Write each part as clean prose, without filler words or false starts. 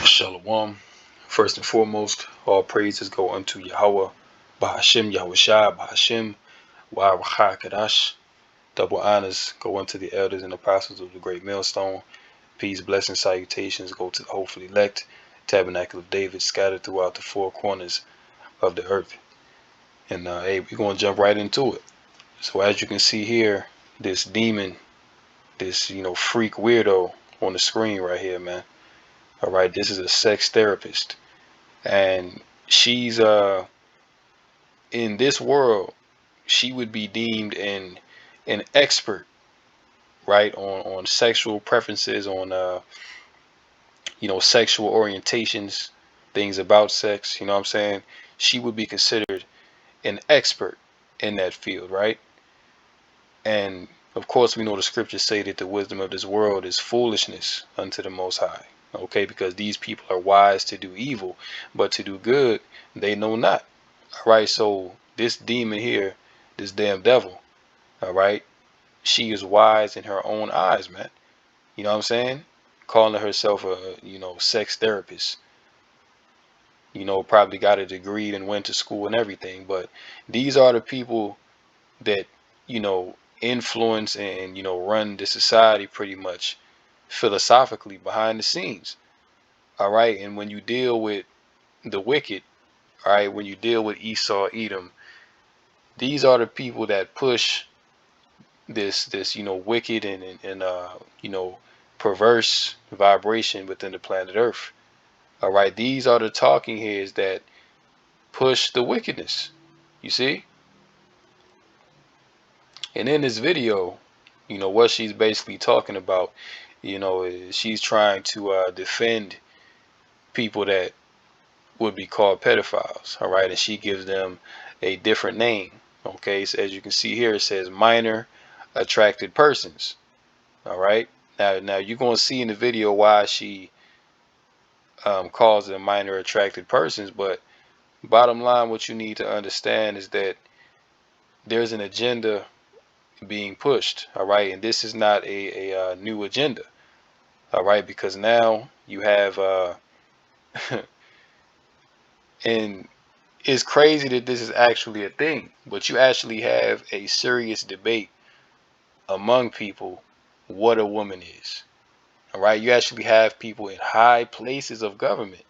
Shalom. First and foremost, all praises go unto Yahweh, Bahashem Yahushua, Bahashem, Wa'awha Kadash. Double honors go unto the elders and apostles of the great millstone. Peace, blessings, salutations go to the hopeful elect, tabernacle of David, scattered throughout the four corners of the earth. And hey, we're going to jump right into it. So as you can see here, this demon, this, freak weirdo on the screen right here, man. All right, this is a sex therapist. And she's in this world, she would be deemed an expert, right, on sexual preferences, on sexual orientations, things about sex. You know what I'm saying? She would be considered an expert in that field, right? And of course, we know the scriptures say that the wisdom of this world is foolishness unto the Most High. Okay, because these people are wise to do evil, but to do good they know not. All right, so this demon here, this damn devil, all right, she is wise in her own eyes, man. You know what I'm saying? Calling herself a, sex therapist. Probably got a degree and went to school and everything. But these are the people that, you know, influence and, run the society pretty much philosophically behind the scenes. All right. And when you deal with the wicked, all right, when you deal with Esau, Edom, these are the people that push this wicked and perverse vibration within the planet Earth. All right, these are the talking heads that push the wickedness. You see? And in this video, what she's basically talking about, is she's trying to defend people that would be called pedophiles. All right, and she gives them a different name. Okay, so as you can see here, it says minor attracted persons. All right. Now you're going to see in the video why she calls them minor attracted persons. But bottom line, what you need to understand is that there's an agenda being pushed. All right. And this is not a new agenda. All right. Because now you have, and it's crazy that this is actually a thing, but you actually have a serious debate among people what a woman is. All right. You actually have people in high places of government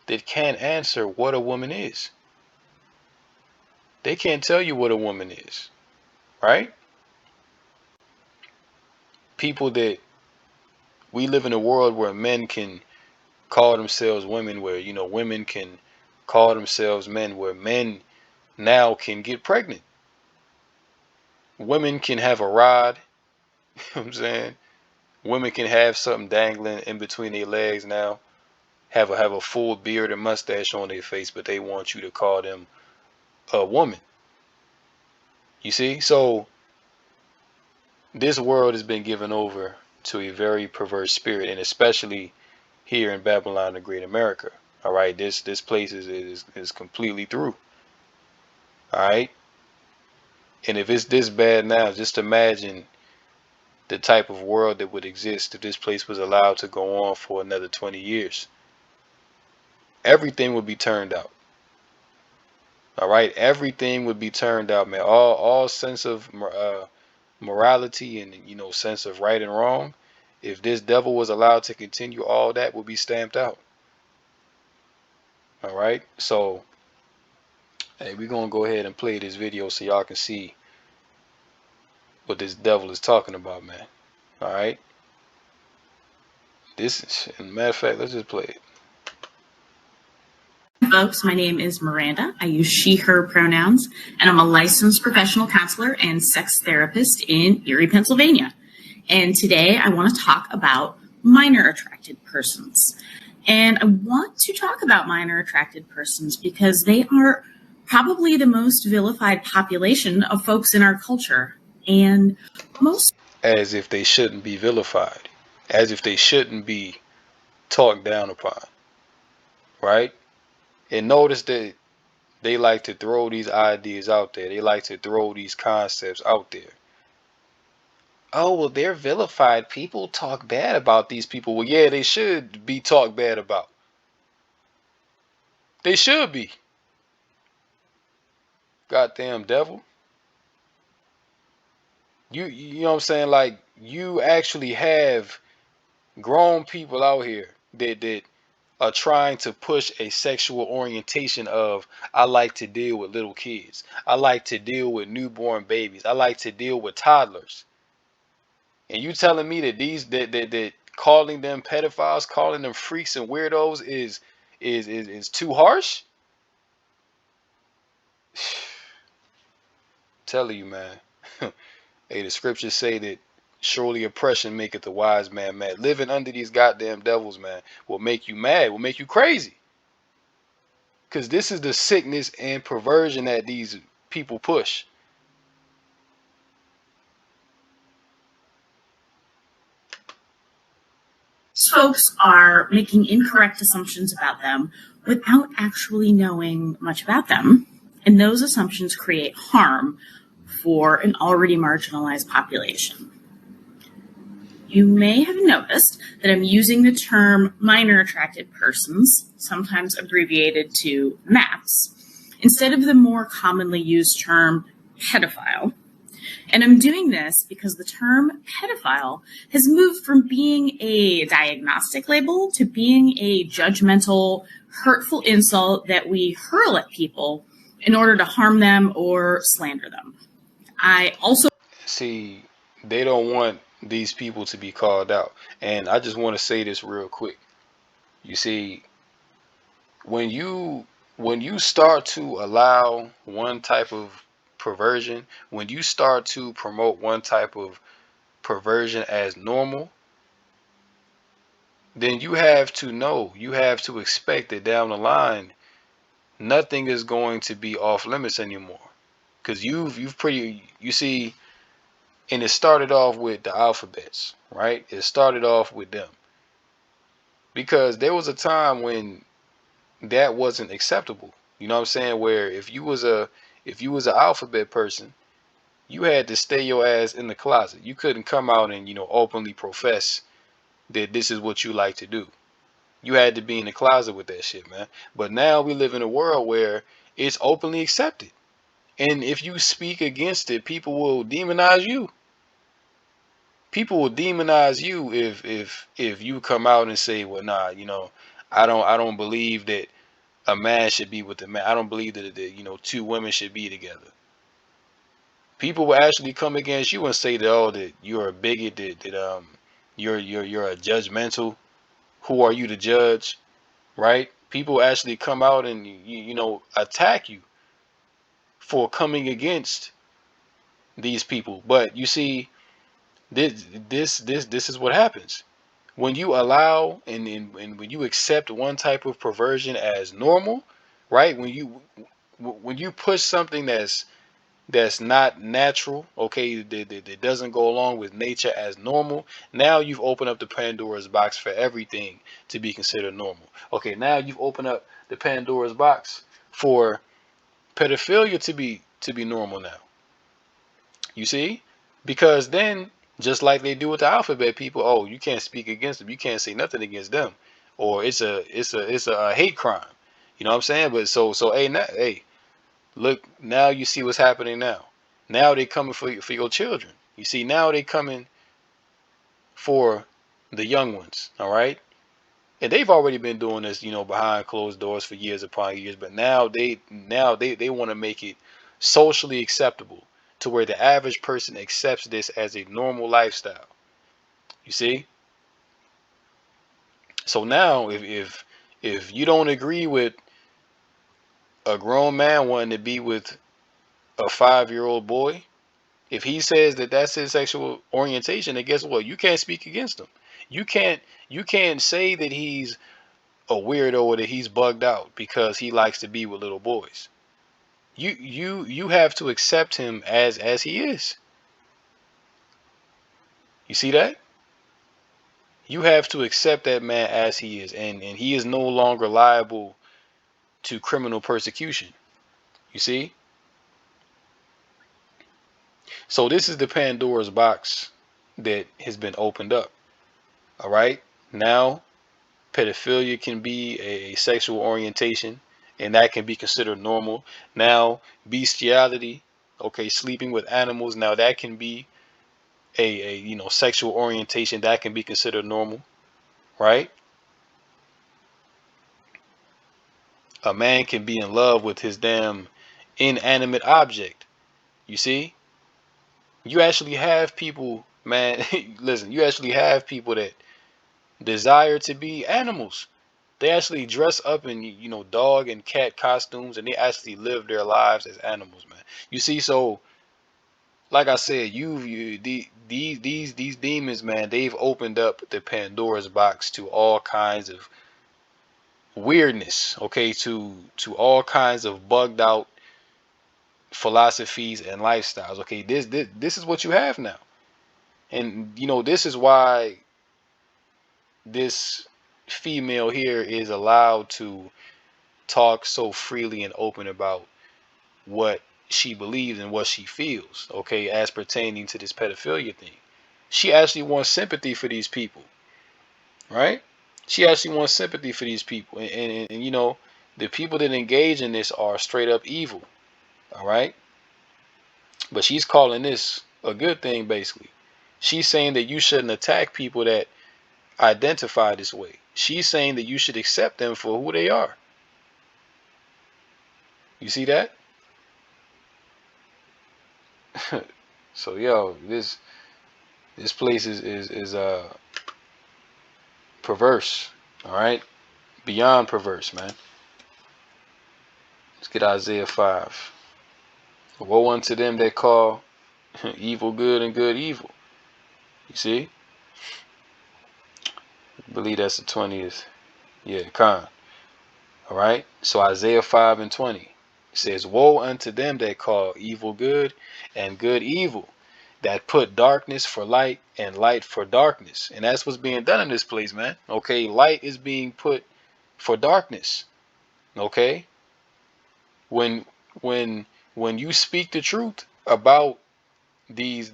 that can't answer what a woman is. They can't tell you what a woman is, right? People that we live in a world where men can call themselves women, where, women can call themselves men, where men now can get pregnant. Women can have a rod, you know what I'm saying? Women can have something dangling in between their legs now, have a full beard and mustache on their face, but they want you to call them a woman. You see? So this world has been given over to a very perverse spirit, and especially here in Babylon, the Great America. All right, this place is completely through. All right, and if it's this bad now, just imagine the type of world that would exist if this place was allowed to go on for another 20 years. Everything would be turned out. All right, everything would be turned out, man. All sense of morality and sense of right and wrong. If this devil was allowed to continue, all that would be stamped out. All right, so hey, we're gonna go ahead and play this video so y'all can see what this devil is talking about, man. All right, this is, as a matter of fact, let's just play it. Folks, my name is Miranda. I use she, her pronouns, and I'm a licensed professional counselor and sex therapist in Erie, Pennsylvania. And today I want to talk about minor attracted persons. And I want to talk about minor attracted persons because they are probably the most vilified population of folks in our culture. And most, As if they shouldn't be vilified, as if they shouldn't be talked down upon, right? And notice that they like to throw these ideas out there. They like to throw these concepts out there. Oh, well, they're vilified. People talk bad about these people. Well, yeah, they should be talked bad about. They should be. Goddamn devil. You know what I'm saying? Like, you actually have grown people out here that are trying to push a sexual orientation of, I like to deal with little kids. I like to deal with newborn babies. I like to deal with toddlers. And you telling me that that calling them pedophiles, calling them freaks and weirdos is too harsh? Telling you, man. Hey, the scriptures say that surely oppression maketh the wise man mad. Living under these goddamn devils, man, will make you mad, will make you crazy. Because this is the sickness and perversion that these people push. Folks are making incorrect assumptions about them without actually knowing much about them. And those assumptions create harm for an already marginalized population. You may have noticed that I'm using the term minor attracted persons, sometimes abbreviated to MAPS, instead of the more commonly used term pedophile. And I'm doing this because the term pedophile has moved from being a diagnostic label to being a judgmental, hurtful insult that we hurl at people in order to harm them or slander them. I also See, they don't want these people to be called out. And I just want to say this real quick. You see, when you start to allow one type of perversion, when you start to promote one type of perversion as normal, then you have to know, you have to expect that down the line, nothing is going to be off limits anymore. Because you see, and it started off with the alphabets, right? It started off with them. Because there was a time when that wasn't acceptable. You know what I'm saying? Where if you was an alphabet person, you had to stay your ass in the closet. You couldn't come out and, openly profess that this is what you like to do. You had to be in the closet with that shit, man. But now we live in a world where it's openly accepted. And if you speak against it, people will demonize you. People will demonize you if you come out and say, well, nah, I don't believe that a man should be with a man. I don't believe that two women should be together. People will actually come against you and say that, oh, that you're a bigot, that you're a judgmental. Who are you to judge, right? People actually come out and attack you for coming against these people. But you see, this is what happens when you allow and when you accept one type of perversion as normal, right? When you push something that's not natural, okay, that doesn't go along with nature as normal, now you've opened up the Pandora's box for everything to be considered normal. Okay, now you've opened up the Pandora's box for pedophilia to be normal now. You see? Because then, just like they do with the alphabet people, oh, you can't speak against them. You can't say nothing against them. Or it's a hate crime. You know what I'm saying? But so hey, hey, look, now you see what's happening now. Now they coming for your children. You see, now they coming for the young ones, all right? And they've already been doing this, behind closed doors for years upon years, but now they want to make it socially acceptable to where the average person accepts this as a normal lifestyle. You see? So now if you don't agree with a grown man wanting to be with a 5-year-old boy, if he says that that's his sexual orientation, then guess what? You can't speak against him. You can't say that he's a weirdo or that he's bugged out because he likes to be with little boys. You have to accept him as he is. You see that? You have to accept that man as he is, and he is no longer liable to criminal persecution. You see? So this is the Pandora's box that has been opened up. All right. Now, pedophilia can be a sexual orientation, and that can be considered normal. Now, bestiality, okay, sleeping with animals, now that can be a sexual orientation that can be considered normal, right? A man can be in love with his damn inanimate object. You see? You actually have people, man, listen, you actually have people that desire to be animals. They actually dress up in dog and cat costumes, and they actually live their lives as animals, man. You see, so like I said, these demons, man, they've opened up the Pandora's box to all kinds of weirdness, okay, to all kinds of bugged out philosophies and lifestyles. Okay, this is what you have now, and this is why this female here is allowed to talk so freely and open about what she believes and what she feels, okay, as pertaining to this pedophilia thing. She actually wants sympathy for these people, right? She actually wants sympathy for these people. And the people that engage in this are straight up evil, all right? But she's calling this a good thing, basically. She's saying that you shouldn't attack people that identify this way. She's saying that you should accept them for who they are. You see that? So yo, this place is perverse, all right? Beyond perverse, man. Let's get Isaiah 5. Woe unto them that call evil good and good evil. You see? I believe that's the 20th. Yeah, Con. All right? So Isaiah 5 and 20 says, woe unto them that call evil good and good evil, that put darkness for light and light for darkness. And that's what's being done in this place, man. Okay, light is being put for darkness. Okay? When when when you speak the truth about these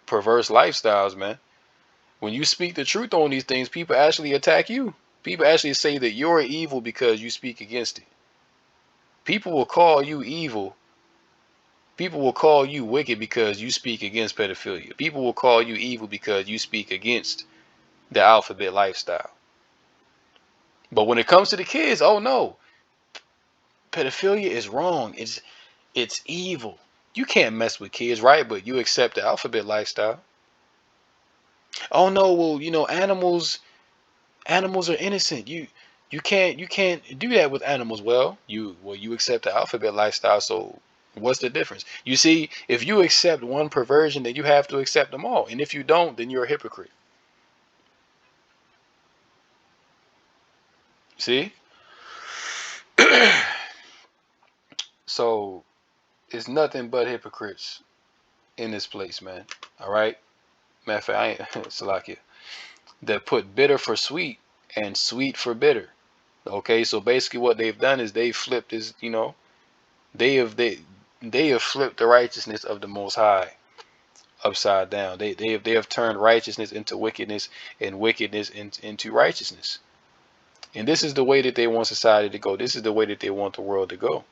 perverse lifestyles, man, when you speak the truth on these things, people actually attack you. People actually say that you're evil because you speak against it. People will call you evil. People will call you wicked because you speak against pedophilia. People will call you evil because you speak against the alphabet lifestyle. But when it comes to the kids, oh no, pedophilia is wrong. It's evil. You can't mess with kids, right? But you accept the alphabet lifestyle. Oh no, well, animals are innocent. You can't do that with animals. Well, you accept the alphabet lifestyle, so what's the difference? You see, if you accept one perversion, then you have to accept them all. And if you don't, then you're a hypocrite. See? So it's nothing but hypocrites in this place, man. All right? Matter of fact, I ain't Salakia. That put bitter for sweet and sweet for bitter. Okay, so basically what they've done is they've flipped this, they have flipped the righteousness of the Most High upside down. They have turned righteousness into wickedness and wickedness into righteousness. And this is the way that they want society to go. This is the way that they want the world to go.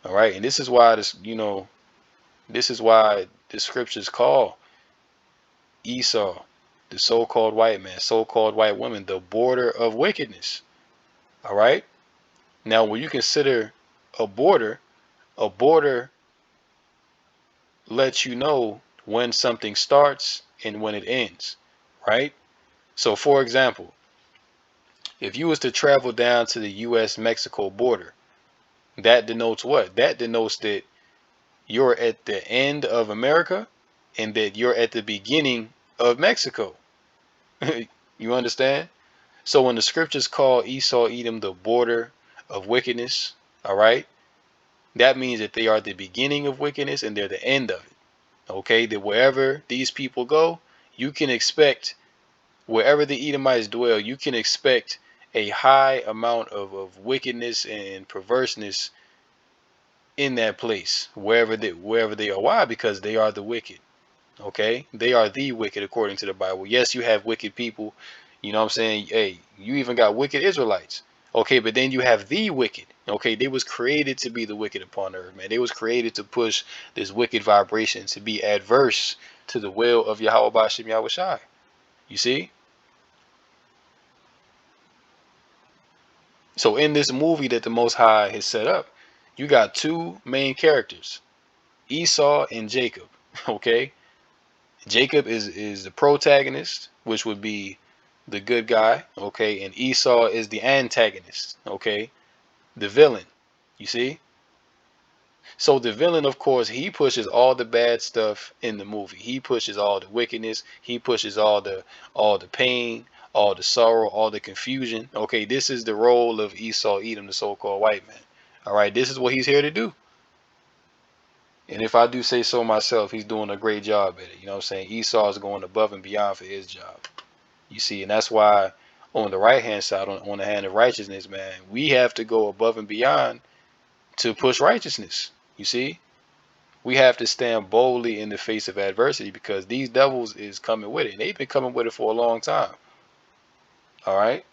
All right, and this is why the scriptures call Esau, the so-called white man, so-called white woman, the border of wickedness. All right. Now, when you consider a border, a border lets you know when something starts and when it ends, right? So, for example, if you was to travel down to the U.S.-Mexico border, that denotes what? That denotes that you're at the end of America and that you're at the beginning of Mexico. You understand? So when the scriptures call Esau, Edom the border of wickedness, all right, that means that they are the beginning of wickedness and they're the end of it. Okay, that wherever these people go, you can expect, wherever the Edomites dwell, you can expect a high amount of wickedness and perverseness in that place, wherever they are. Why? Because they are the wicked. Okay, they are the wicked according to the Bible. Yes, you have wicked people. You know what I'm saying? Hey, you even got wicked Israelites. Okay, but then you have the wicked. Okay, they was created to be the wicked upon earth, man. They was created to push this wicked vibration, to be adverse to the will of Yahweh Bashim Yahweh Shai. You see? So in this movie that the Most High has set up, you got two main characters, Esau and Jacob. Okay, Jacob is the protagonist, which would be the good guy. Okay, and Esau is the antagonist. Okay, the villain. You see? So the villain, of course, he pushes all the bad stuff in the movie. He pushes all the wickedness. He pushes all the pain, all the sorrow, all the confusion. Okay, this is the role of Esau Edom, the so-called white man. All right, this is what he's here to do. And if I do say so myself, he's doing a great job at it. You know what I'm saying? Esau is going above and beyond for his job. You see, and that's why on the right hand side, on the hand of righteousness, man, we have to go above and beyond to push righteousness. You see? We have to stand boldly in the face of adversity because these devils is coming with it. And they've been coming with it for a long time. All right.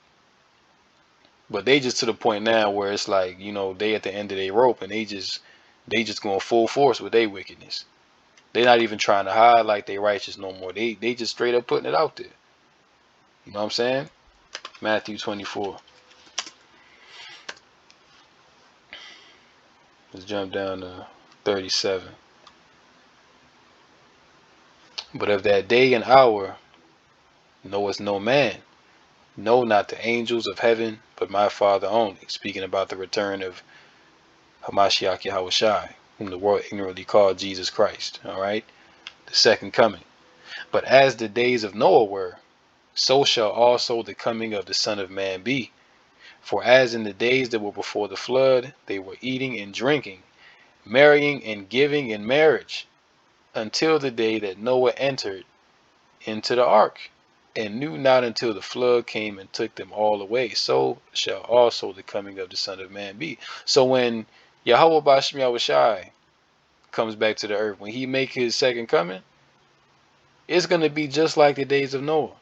But they just to the point now where it's like, they at the end of their rope and they just going full force with their wickedness. They're not even trying to hide like they righteous no more. They just straight up putting it out there. You know what I'm saying? Matthew 24. Let's jump down to 37. But of that day and hour knoweth no man, no, not the angels of heaven, but my Father only. Speaking about the return of Hamashiach Yahushai, whom the world ignorantly called Jesus Christ. All right, the second coming. But as the days of Noah were, so shall also the coming of the Son of Man be. For as in the days that were before the flood, they were eating and drinking, marrying and giving in marriage, until the day that Noah entered into the ark, and knew not until the flood came and took them all away. So shall also the coming of the Son of Man be. So when Yahweh Bashim Yahushai comes back to the earth, when he make his second coming, it's going to be just like the days of Noah.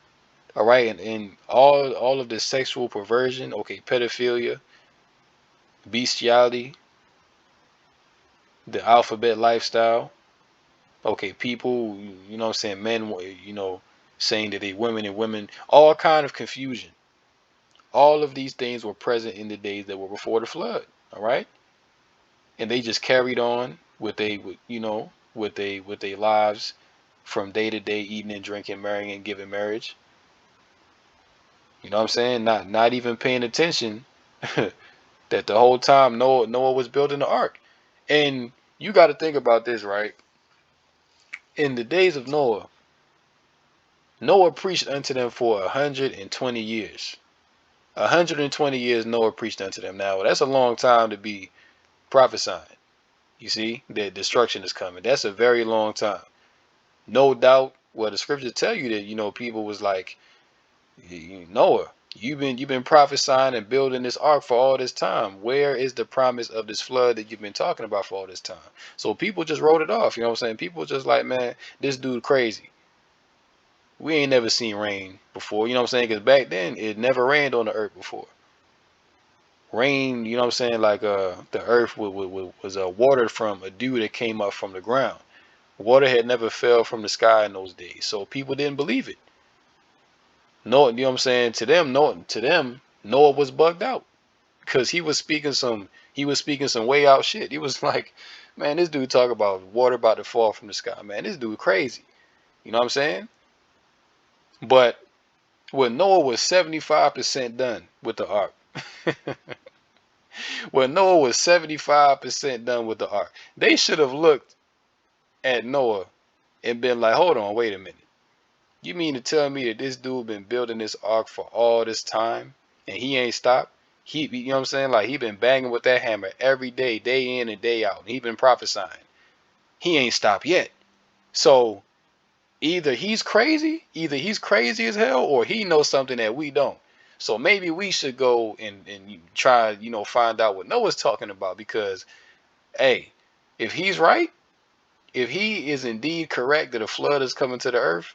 All right, and all of the sexual perversion, okay, pedophilia, bestiality, the alphabet lifestyle, okay, people, what I'm saying, men, saying that they women and women, all kind of confusion. All of these things were present in the days that were before the flood. All right, and they just carried on with their lives from day to day, eating and drinking, marrying and giving marriage. You know what I'm saying? Not even paying attention that the whole time Noah was building the ark. And you got to think about this, right? In the days of Noah preached unto them for 120 years. 120 years Noah preached unto them. Now, that's a long time to be prophesying. You see, that destruction is coming. That's a very long time. No doubt. Well, the scriptures tell you that, people was like, Noah, you've been prophesying and building this ark for all this time. Where is the promise of this flood that you've been talking about for all this time? So people just wrote it off. You know what I'm saying? People just like, man, this dude crazy. We ain't never seen rain before. You know what I'm saying? Because back then it never rained on the earth before. Rain, you know what I'm saying? Like the earth was watered from a dew that came up from the ground. Water had never fell from the sky in those days, so people didn't believe it. No, you know what I'm saying? To them, Noah was bugged out because he was speaking some way out shit. He was like, man, this dude talk about water about to fall from the sky. Man, this dude crazy. You know what I'm saying? But when Noah was 75% done with the ark, when Noah was 75% done with the ark, they should have looked at Noah and been like, hold on, wait a minute. You mean to tell me that this dude been building this ark for all this time and he ain't stopped? You know what I'm saying? Like, he been banging with that hammer every day in and day out. And he been prophesying. He ain't stopped yet. So either he's crazy as hell, or he knows something that we don't. So maybe we should go and try, find out what Noah's talking about, because, hey, if he's right, If he is indeed correct that a flood is coming to the earth,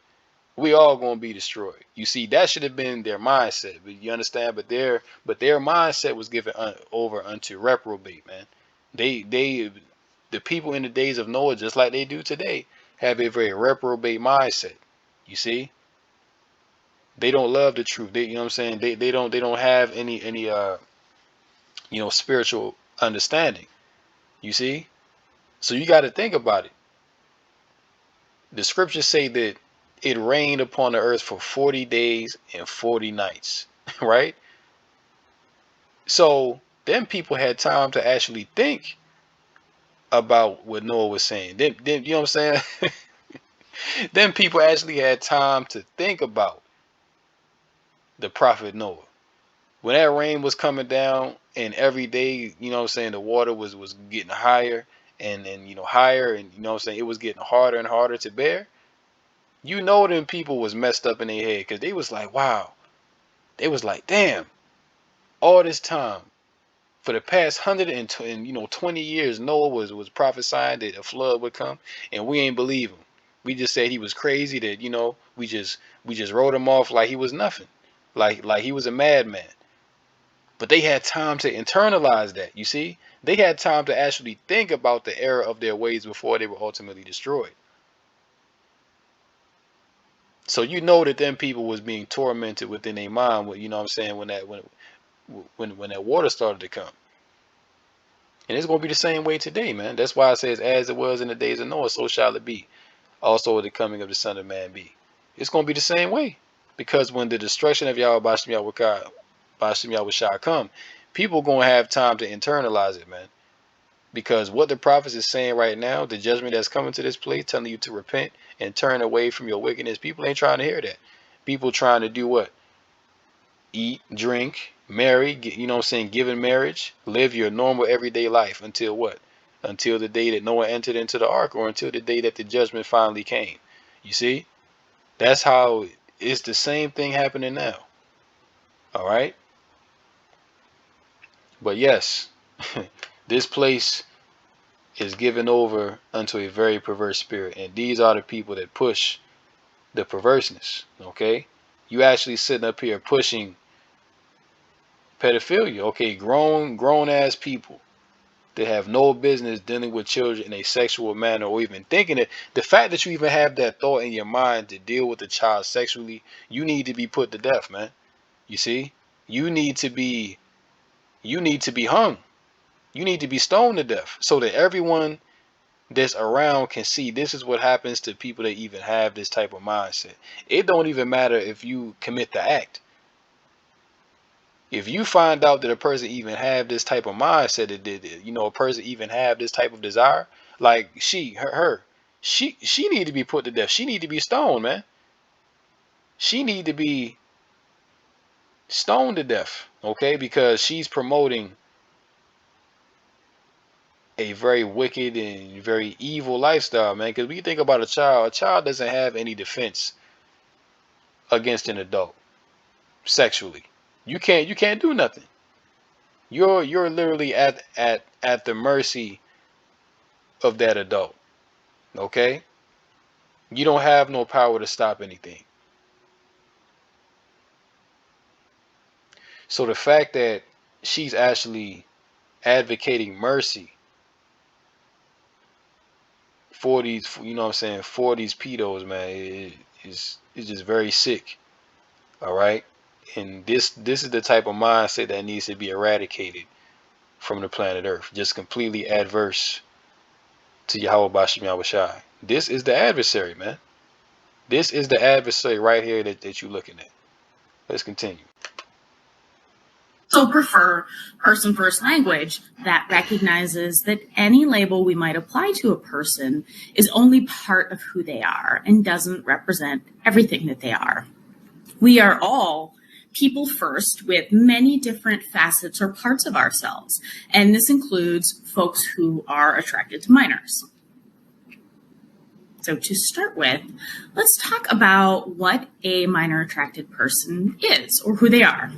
we all gonna be destroyed. You see, that should have been their mindset. But you understand? But their mindset was given over unto reprobate, man. The people in the days of Noah, just like they do today, have a very reprobate mindset. You see, they don't love the truth. They, you know what I'm saying? They don't have any spiritual understanding. You see, so you got to think about it. The scriptures say that it rained upon the earth for 40 days and 40 nights, right? So then people had time to actually think about what Noah was saying. Then you know what I'm saying? Then people actually had time to think about the prophet Noah. When that rain was coming down and every day, you know what I'm saying, the water was getting higher and higher, and you know what I'm saying, it was getting harder and harder to bear. You know them people was messed up in their head, because they was like, wow. They was like, damn, all this time, for the past 120 years, Noah was prophesying that a flood would come, and we ain't believe him. We just said he was crazy, that we just wrote him off like he was nothing, like he was a madman. But they had time to internalize that. You see, they had time to actually think about the error of their ways before they were ultimately destroyed. So you know that them people was being tormented within their mind, you know what I'm saying, when that water started to come. And it's going to be the same way today, man. That's why it says, as it was in the days of Noah, so shall it be. Also with the coming of the Son of Man be. It's going to be the same way. Because when the destruction of Yahweh Bashim Yahweh come, people going to have time to internalize it, man. Because what the prophets is saying right now, the judgment that's coming to this place, telling you to repent and turn away from your wickedness, people ain't trying to hear that. People trying to do what? Eat, drink, marry, you know what I'm saying, give in marriage, live your normal everyday life until what? Until the day that Noah entered into the ark, or until the day that the judgment finally came. You see? That's how it's the same thing happening now. All right? But yes, this place is given over unto a very perverse spirit. And these are the people that push the perverseness. Okay? You actually sitting up here pushing pedophilia. Okay, grown ass people that have no business dealing with children in a sexual manner, or even thinking it. The fact that you even have that thought in your mind to deal with a child sexually, you need to be put to death, man. You see? You need to be hung. You need to be stoned to death, so that everyone that's around can see this is what happens to people that even have this type of mindset. It don't even matter if you commit the act. If you find out that a person even have this type of mindset, that a person even have this type of desire, like she need to be put to death. She need to be stoned, man. She need to be stoned to death, okay? Because she's promoting a very wicked and very evil lifestyle, man. Because when you think about a child doesn't have any defense against an adult sexually. You can't do nothing. You're literally at the mercy of that adult. Okay? You don't have no power to stop anything. So the fact that she's actually advocating mercy for these, you know what I'm saying, for these pedos, man, it's just very sick. All right? And this is the type of mindset that needs to be eradicated from the planet Earth. Just completely adverse to Yahweh Bashim Yahweh Shai. This is the adversary, man. This is the adversary right here that you're looking at. Let's continue. So prefer person-first language that recognizes that any label we might apply to a person is only part of who they are and doesn't represent everything that they are. We are all people first with many different facets or parts of ourselves, and this includes folks who are attracted to minors. So to start with, let's talk about what a minor attracted person is, or who they are.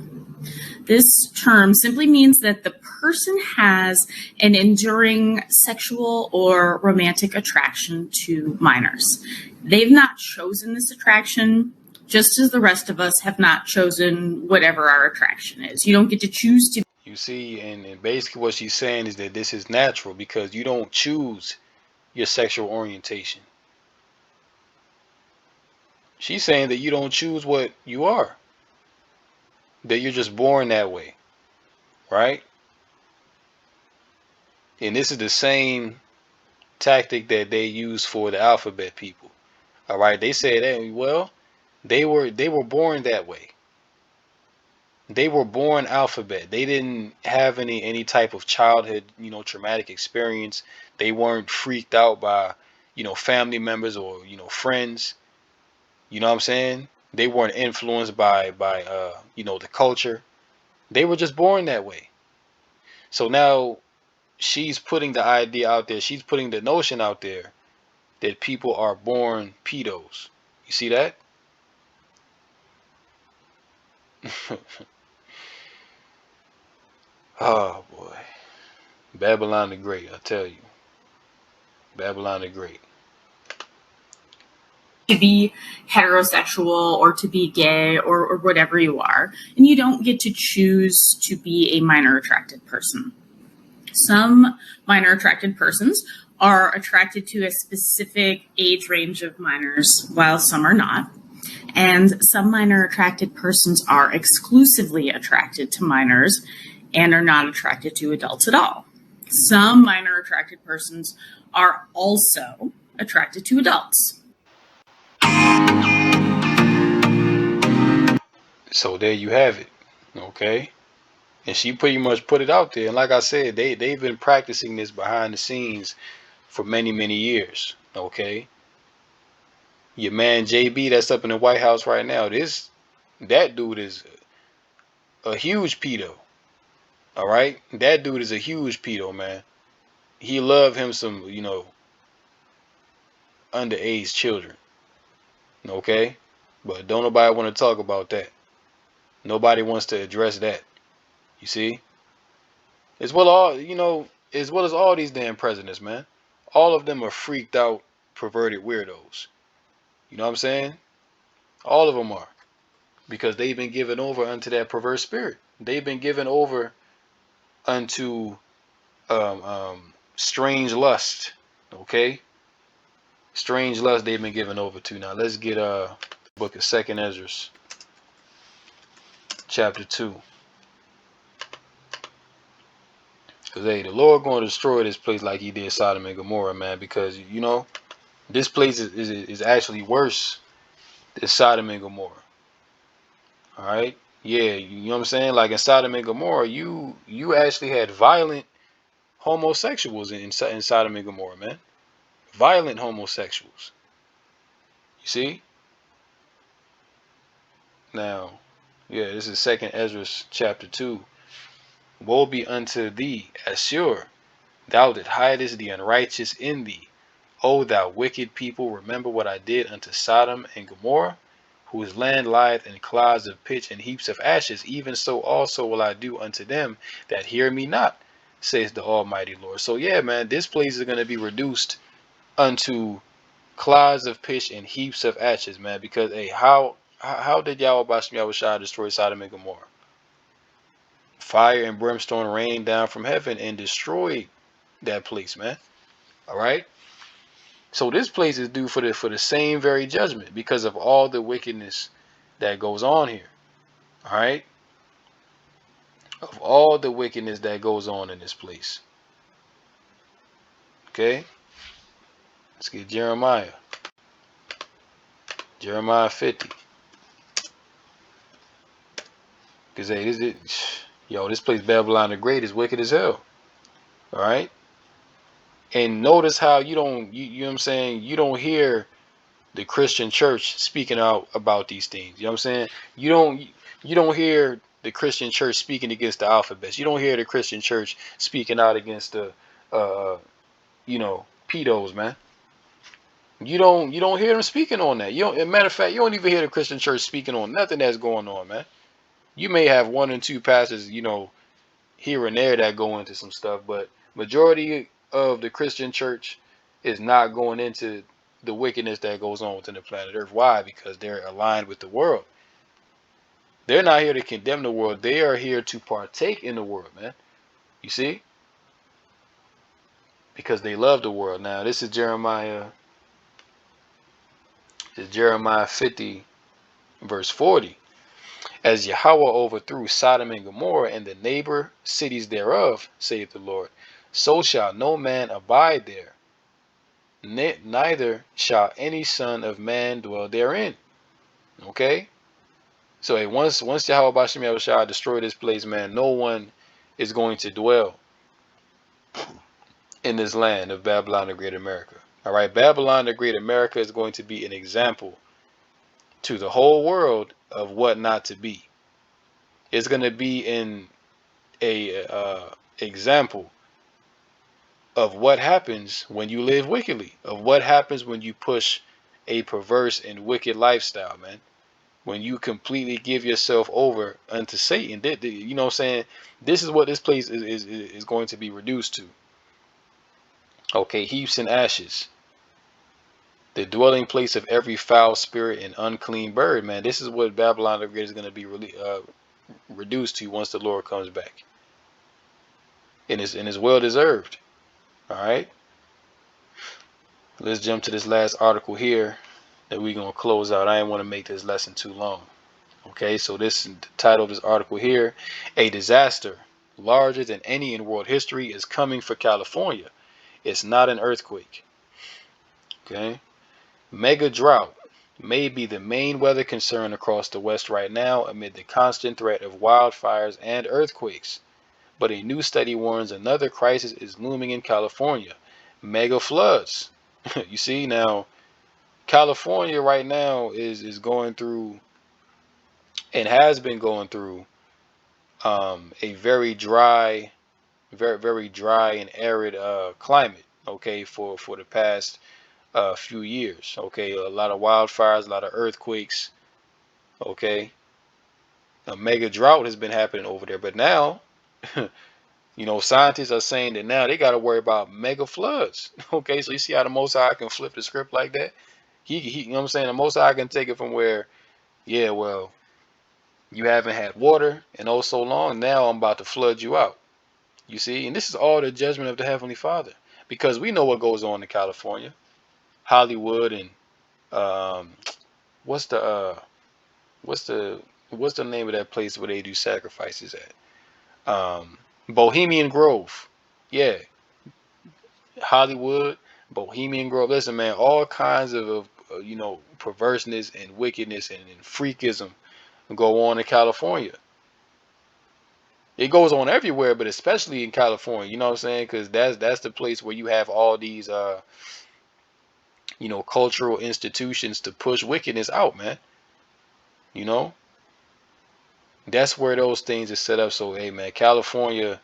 This term simply means that the person has an enduring sexual or romantic attraction to minors. They've not chosen this attraction, just as the rest of us have not chosen whatever our attraction is. You don't get to choose to. You see, and basically what she's saying is that this is natural because you don't choose your sexual orientation. She's saying that you don't choose what you are, that you're just born that way, right? And this is the same tactic that they use for the alphabet people. All right, they said, hey, well, they were born that way. They were born alphabet. They didn't have any type of childhood, traumatic experience. They weren't freaked out by, family members or, friends. You know what I'm saying? They weren't influenced by the culture. They were just born that way. So now she's putting the idea out there. She's putting the notion out there that people are born pedos. You see that? Oh boy. Babylon the Great, I tell you. Babylon the Great. To be heterosexual or to be gay or whatever you are, and you don't get to choose to be a minor attracted person. Some minor attracted persons are attracted to a specific age range of minors, while some are not. And some minor attracted persons are exclusively attracted to minors and are not attracted to adults at all. Some minor attracted persons are also attracted to adults. So there you have it. Okay? And she pretty much put it out there. And like I said, they've been practicing this behind the scenes for many, many years. Okay? Your man JB that's up in the White House right now, that dude is a huge pedo. All right? That dude is a huge pedo, man. He love him some, underage children. Okay? But don't nobody want to talk about that. Nobody wants to address that. You see? As well as all these damn presidents, man. All of them are freaked out, perverted weirdos. You know what I'm saying? All of them are. Because they've been given over unto that perverse spirit. They've been given over unto strange lust. Okay? Strange lust they've been given over to. Now let's get the book of 2nd Ezra, chapter 2. Because, hey, the Lord going to destroy this place like he did Sodom and Gomorrah, man. Because, this place is actually worse than Sodom and Gomorrah. All right? Yeah, you know what I'm saying? Like in Sodom and Gomorrah, you actually had violent homosexuals in Sodom and Gomorrah, man. Violent homosexuals. You see? Now, yeah, this is 2nd Ezra chapter 2. Woe be unto thee, Assur, thou that hidest the unrighteous in thee. O thou wicked people, remember what I did unto Sodom and Gomorrah, whose land lieth in clouds of pitch and heaps of ashes. Even so also will I do unto them that hear me not, says the Almighty Lord. So yeah, man, this place is going to be reduced unto clouds of pitch and heaps of ashes, man. Because, hey, how did Yahweh Bashem Yahushua destroy Sodom and Gomorrah? Fire and brimstone rained down from heaven and destroyed that place, man. All right. So this place is due for the same very judgment because of all the wickedness that goes on here. All right. Of all the wickedness that goes on in this place. Okay. Let's get Jeremiah. Jeremiah 50. Because, hey, this place Babylon the Great is wicked as hell. All right. And notice how you know what I'm saying? You don't hear the Christian church speaking out about these things. You know what I'm saying? You don't hear the Christian church speaking against the alphabets. You don't hear the Christian church speaking out against the pedos, man. You don't hear them speaking on that. As a matter of fact, you don't even hear the Christian church speaking on nothing that's going on, man. You may have one or two pastors, here and there that go into some stuff, but majority of the Christian church is not going into the wickedness that goes on within the planet Earth. Why? Because they're aligned with the world. They're not here to condemn the world. They are here to partake in the world, man. You see? Because they love the world. Now, this is Jeremiah 50, verse 40. As Yahweh overthrew Sodom and Gomorrah and the neighbor cities thereof, saith the Lord, so shall no man abide there, neither shall any son of man dwell therein. Okay? So hey, once Yahweh Bashim Yahushua destroy this place, man, no one is going to dwell in this land of Babylon the Great America. All right, Babylon the Great America is going to be an example to the whole world of what not to be. It's going to be in a example of what happens when you live wickedly, of what happens when you push a perverse and wicked lifestyle, man. When you completely give yourself over unto Satan. You know what I'm saying? This is what this place is going to be reduced to. Okay, heaps and ashes. The dwelling place of every foul spirit and unclean bird, man. This is what Babylon the Great is going to be really reduced to once the Lord comes back. And it's well deserved. All right. Let's jump to this last article here that we're going to close out. I didn't want to make this lesson too long. Okay, so the title of this article here, a disaster larger than any in world history is coming for California. It's not an earthquake. Okay. Mega drought may be the main weather concern across the West right now amid the constant threat of wildfires and earthquakes. But a new study warns another crisis is looming in California. Mega floods. You see, now California right now is going through and has been going through a very dry, very dry and arid climate. Okay, for the past few years. Okay, a lot of wildfires, a lot of earthquakes. Okay, a mega drought has been happening over there, but now, you know, scientists are saying that now they got to worry about mega floods. Okay, so you see how the Most High can flip the script like that. He you know what I'm saying? The Most High can take it from where, yeah, well, you haven't had water in oh so long. Now I'm about to flood you out. You see, and this is all the judgment of the Heavenly Father, because we know what goes on in California, Hollywood, and um, what's the name of that place where they do sacrifices at? Bohemian Grove. Yeah, Hollywood, Bohemian Grove. Listen, man, all kinds of you know, perverseness and wickedness and freakism go on in California. It goes on everywhere, but especially in California. You know what I'm saying? Because that's the place where you have all these you know, cultural institutions to push wickedness out, man. You know, that's where those things are set up. So, hey, man, California,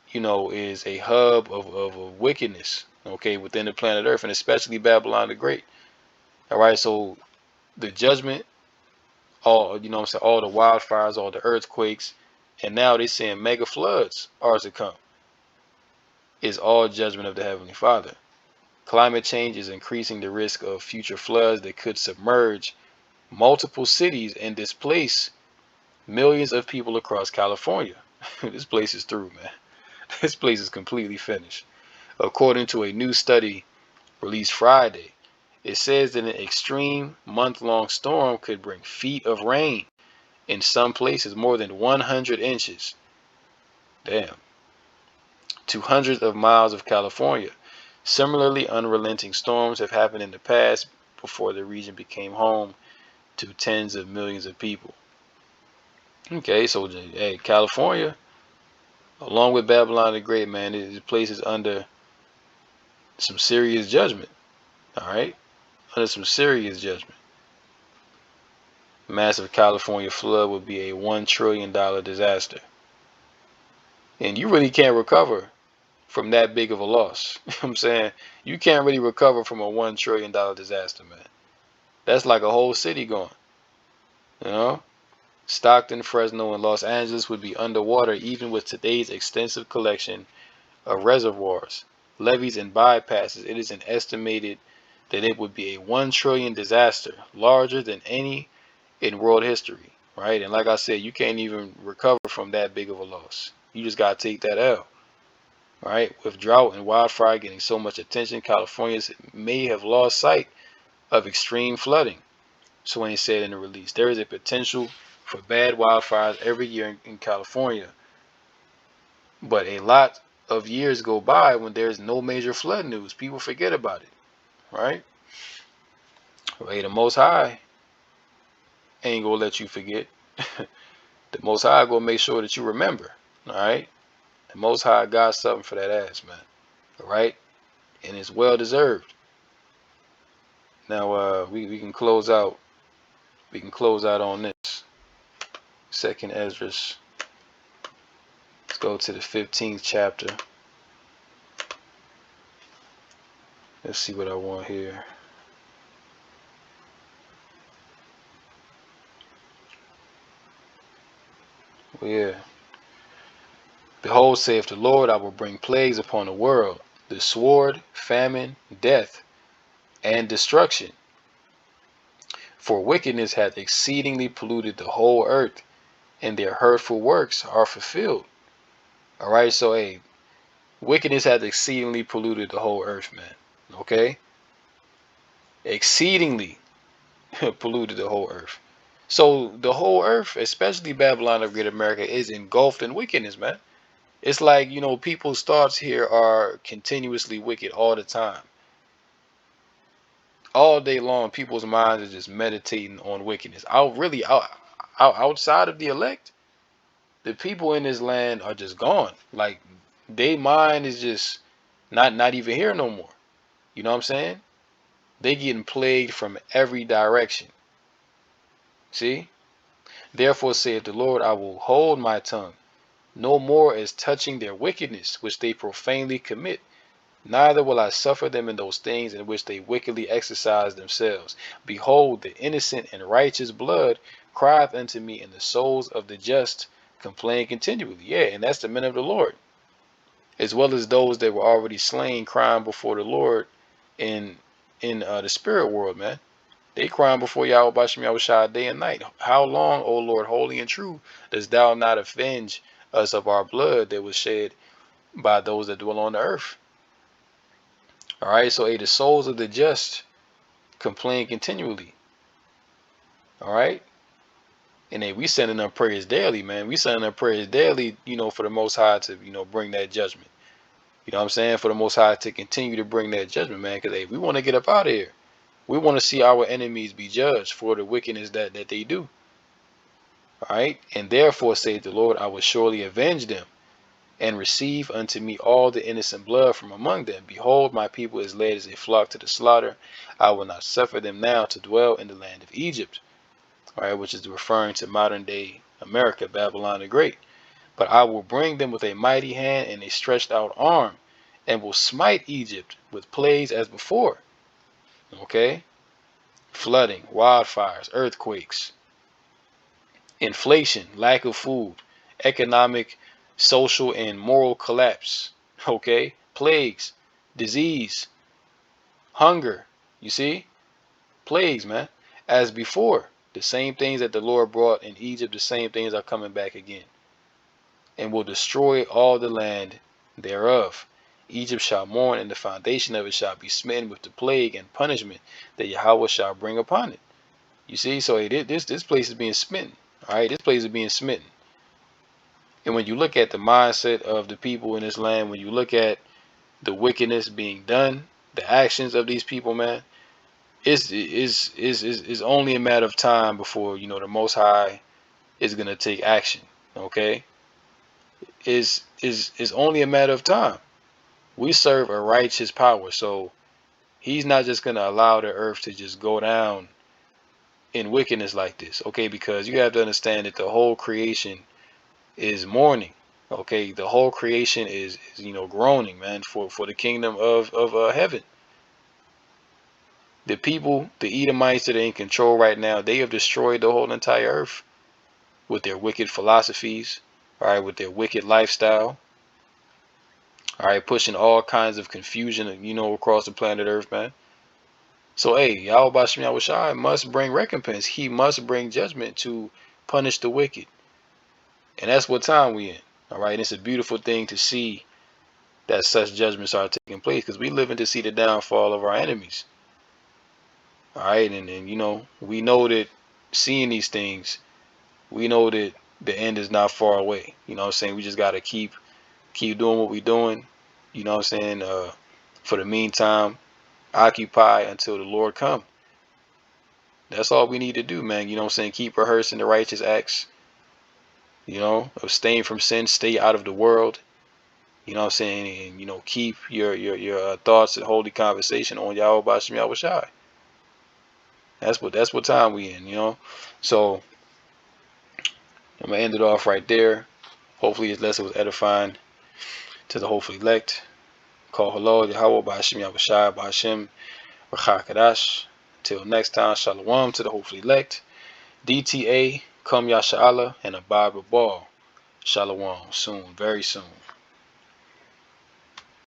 you know, is a hub of wickedness, okay, within the planet Earth, and especially Babylon the Great. All right, so the judgment, all, you know what I'm saying, all the wildfires, all the earthquakes, and now they're saying mega floods are to come, is all judgment of the Heavenly Father. Climate change is increasing the risk of future floods that could submerge multiple cities and displace millions of people across California. This place is through, man. This place is completely finished. According to a new study released Friday, it says that an extreme month-long storm could bring feet of rain, in some places more than 100 inches. Damn. To hundreds of miles of California. Similarly, unrelenting storms have happened in the past before the region became home to tens of millions of people. Okay, so hey, California, along with Babylon the Great, man, this place is under some serious judgment. All right, under some serious judgment. Massive California flood would be a $1 trillion disaster, and you really can't recover from that big of a loss. You know what I'm saying? You can't really recover from a $1 trillion disaster, man. That's like a whole city gone. You know? Stockton, Fresno, and Los Angeles would be underwater even with today's extensive collection of reservoirs, levees, and bypasses. It is estimated that it would be a 1 trillion disaster, larger than any in world history, right? And like I said, you can't even recover from that big of a loss. You just got to take that L, right? With drought and wildfire getting so much attention, Californians may have lost sight of extreme flooding. So when he said in the release, there is a potential for bad wildfires every year in California, but a lot of years go by when there's no major flood news. People forget about it, right? Well, the Most High ain't gonna let you forget. The Most High gonna make sure that you remember, all right? The Most High got something for that ass, man, all right? And it's well deserved. Now, we can close out. We can close out on this. Second Esdras. Let's go to the 15th chapter. Let's see what I want here. Well, yeah. Behold, saith the Lord, I will bring plagues upon the world, the sword, famine, death, and destruction. For wickedness hath exceedingly polluted the whole earth, and their hurtful works are fulfilled. All right, so hey, wickedness hath exceedingly polluted the whole earth, man. Okay? Exceedingly polluted the whole earth. So the whole earth, especially Babylon of Great America, is engulfed in wickedness, man. It's like, people's thoughts here are continuously wicked all the time. All day long, people's minds are just meditating on wickedness. Outside of the elect, the people in this land are just gone. Like, their mind is just not even here no more. You know what I'm saying? They getting plagued from every direction. See? Therefore saith the Lord, I will hold my tongue no more as touching their wickedness, which they profanely commit. Neither will I suffer them in those things in which they wickedly exercise themselves. Behold, the innocent and righteous blood crieth unto me, and the souls of the just complain continually. Yeah, and that's the men of the Lord, as well as those that were already slain, crying before the Lord in the spirit world, man. They crying before Yahweh Bashem Yahushua day and night. How long, O Lord, holy and true, dost thou not avenge us of our blood that was shed by those that dwell on the earth? All right, so the souls of the just complain continually. All right, and we sending up prayers daily, man. We sending up prayers daily, for the Most High to, bring that judgment. You know what I'm saying? For the Most High to continue to bring that judgment, man. Because we want to get up out of here. We want to see our enemies be judged for the wickedness that they do. All right, and therefore saith the Lord, I will surely avenge them, and receive unto me all the innocent blood from among them. Behold, my people is led as a flock to the slaughter. I will not suffer them now to dwell in the land of Egypt, all right, which is referring to modern day America, Babylon the Great. But I will bring them with a mighty hand and a stretched out arm, and will smite Egypt with plagues as before. Okay? Flooding, wildfires, earthquakes, inflation, lack of food, economic, social, and moral collapse. Okay? Plagues, disease, hunger. You see? Plagues, man. As before. The same things that the Lord brought in Egypt, the same things are coming back again. And will destroy all the land thereof. Egypt shall mourn, and the foundation of it shall be smitten with the plague and punishment that Yahweh shall bring upon it. You see? So this place is being smitten. All right? This place is being smitten. And when you look at the mindset of the people in this land, when you look at the wickedness being done, the actions of these people, man, it's only a matter of time before, the Most High is gonna take action. Okay? Is only a matter of time. We serve a righteous power, so he's not just gonna allow the earth to just go down in wickedness like this. Okay, because you have to understand that the whole creation is mourning. Okay, the whole creation is groaning, man, for the kingdom of heaven. The people, the Edomites that are in control right now, they have destroyed the whole entire earth. with their wicked philosophies, all right, with their wicked lifestyle, all right, pushing all kinds of confusion, across the planet Earth, man. So, hey, Yahweh Shem Yahushai must bring recompense. He must bring judgment to punish the wicked. And that's what time we in, all right? And it's a beautiful thing to see that such judgments are taking place, because we living to see the downfall of our enemies, all right? And we know that seeing these things, we know that the end is not far away. You know what I'm saying? We just got to keep doing what we're doing. You know what I'm saying? For the meantime, occupy until the Lord come. That's all we need to do, man. You know what I'm saying? Keep rehearsing the righteous acts. Abstain from sin, stay out of the world. You know what I'm saying? And keep your thoughts and holy conversation on Yahweh Bashem Yahushai. That's what time we in. So I'm gonna end it off right there. Hopefully this lesson was edifying to the hopefully elect. Call hello, Yahweh Bashem Yahushai Bashem Kadash. Till next time, Shalom to the hopefully elect. DTA, come Yasha'Allah, and abide with Ball. Shalom, soon, very soon.